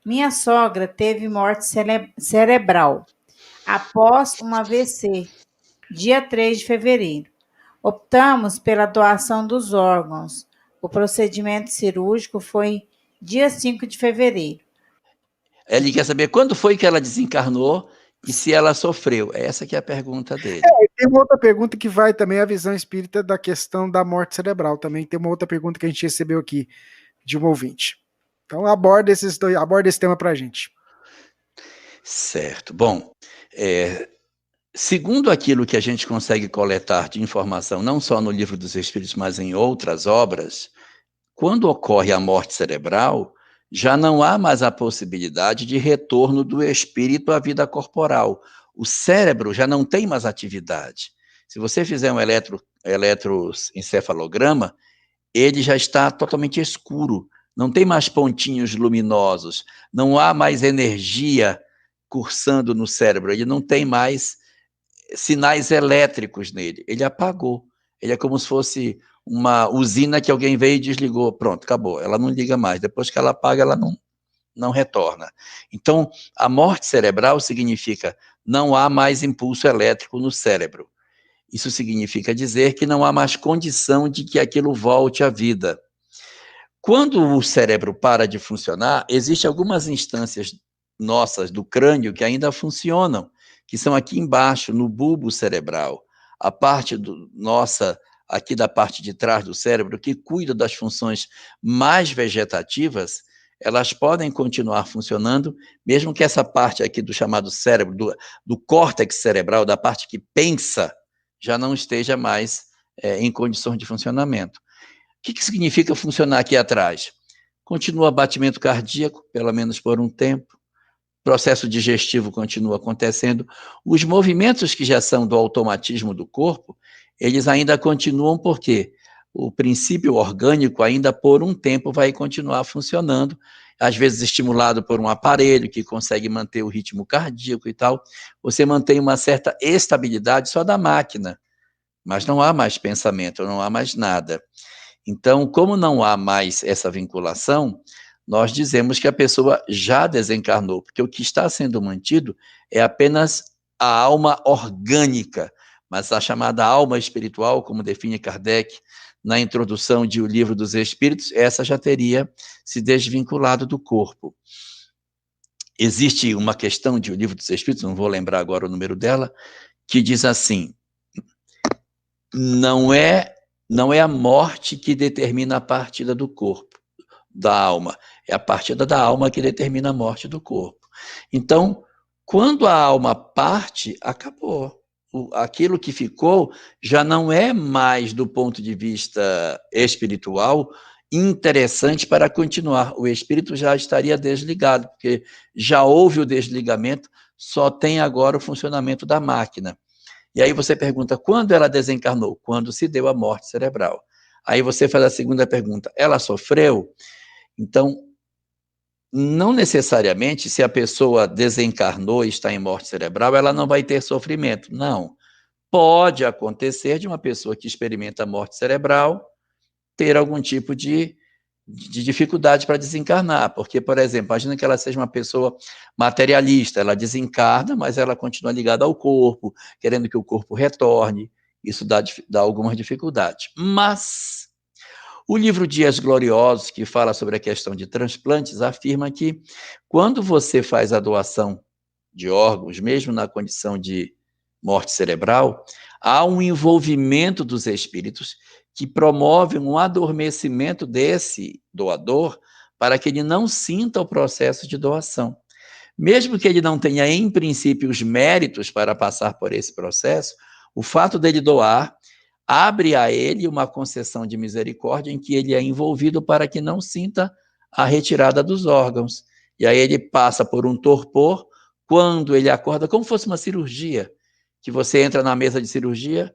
Minha sogra teve morte cerebral após um AVC, dia 3 de fevereiro. Optamos pela doação dos órgãos. O procedimento cirúrgico foi dia 5 de fevereiro. Ele quer saber quando foi que ela desencarnou e se ela sofreu. Essa que é a pergunta dele. Tem uma outra pergunta que vai também à visão espírita da questão da morte cerebral. Também tem uma outra pergunta que a gente recebeu aqui de um ouvinte. Então aborda esse tema para a gente. Certo. Bom, segundo aquilo que a gente consegue coletar de informação, não só no Livro dos Espíritos, mas em outras obras, quando ocorre a morte cerebral, já não há mais a possibilidade de retorno do espírito à vida corporal. O cérebro já não tem mais atividade. Se você fizer um eletroencefalograma, ele já está totalmente escuro, não tem mais pontinhos luminosos, não há mais energia cursando no cérebro, ele não tem mais sinais elétricos nele, ele apagou. Ele é como se fosse uma usina que alguém veio e desligou, pronto, acabou, ela não liga mais, depois que ela apaga, ela não retorna. Então, a morte cerebral significa não há mais impulso elétrico no cérebro. Isso significa dizer que não há mais condição de que aquilo volte à vida. Quando o cérebro para de funcionar, existem algumas instâncias nossas do crânio que ainda funcionam, que são aqui embaixo, no bulbo cerebral. A parte nossa, aqui da parte de trás do cérebro, que cuida das funções mais vegetativas, elas podem continuar funcionando, mesmo que essa parte aqui do chamado cérebro, do córtex cerebral, da parte que pensa, já não esteja mais em condições de funcionamento. O que significa funcionar aqui atrás? Continua batimento cardíaco, pelo menos por um tempo, processo digestivo continua acontecendo, os movimentos que já são do automatismo do corpo, eles ainda continuam porque o princípio orgânico ainda por um tempo vai continuar funcionando, às vezes estimulado por um aparelho que consegue manter o ritmo cardíaco e tal, você mantém uma certa estabilidade só da máquina, mas não há mais pensamento, não há mais nada. Então, como não há mais essa vinculação, nós dizemos que a pessoa já desencarnou, porque o que está sendo mantido é apenas a alma orgânica, mas a chamada alma espiritual, como define Kardec na introdução de O Livro dos Espíritos, essa já teria se desvinculado do corpo. Existe uma questão de O Livro dos Espíritos, não vou lembrar agora o número dela, que diz assim: não é a morte que determina a partida do corpo, da alma. É a partida da alma que determina a morte do corpo. Então, quando a alma parte, acabou. Aquilo que ficou já não é mais, do ponto de vista espiritual, interessante para continuar. O espírito já estaria desligado, porque já houve o desligamento, só tem agora o funcionamento da máquina. E aí você pergunta, quando ela desencarnou? Quando se deu a morte cerebral. Aí você faz a segunda pergunta, ela sofreu? Então, não necessariamente, se a pessoa desencarnou e está em morte cerebral, ela não vai ter sofrimento. Não. Pode acontecer de uma pessoa que experimenta a morte cerebral ter algum tipo de dificuldade para desencarnar, porque, por exemplo, imagina que ela seja uma pessoa materialista, ela desencarna, mas ela continua ligada ao corpo, querendo que o corpo retorne, isso dá algumas dificuldades. Mas o livro Dias Gloriosos, que fala sobre a questão de transplantes, afirma que quando você faz a doação de órgãos, mesmo na condição de morte cerebral, há um envolvimento dos espíritos que promove um adormecimento desse doador para que ele não sinta o processo de doação. Mesmo que ele não tenha, em princípio, os méritos para passar por esse processo, o fato dele doar abre a ele uma concessão de misericórdia em que ele é envolvido para que não sinta a retirada dos órgãos. E aí ele passa por um torpor, quando ele acorda, como fosse uma cirurgia, que você entra na mesa de cirurgia,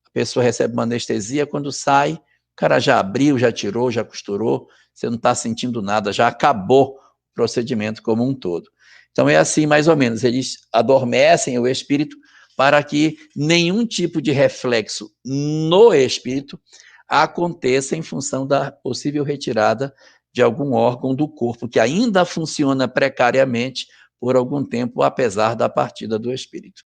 a pessoa recebe uma anestesia, quando sai, o cara já abriu, já tirou, já costurou, você não está sentindo nada, já acabou o procedimento como um todo. Então é assim, mais ou menos, eles adormecem o espírito para que nenhum tipo de reflexo no espírito aconteça em função da possível retirada de algum órgão do corpo que ainda funciona precariamente por algum tempo, apesar da partida do espírito.